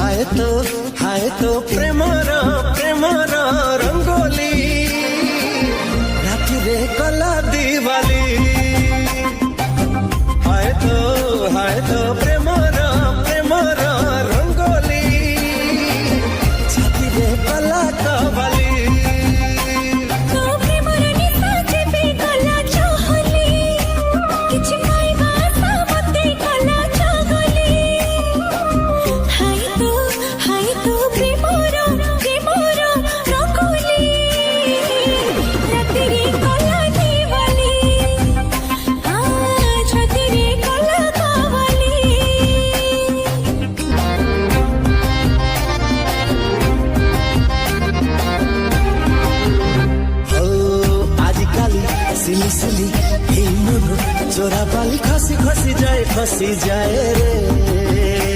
हाय तो Premiere Premiere rangoli राति रे कला दिवाली हाय तो प्रेमर प्रेमर रंगोली छाती रे कला कवाली सिली सिली हे मन चोरा बाली खसी खसी जाए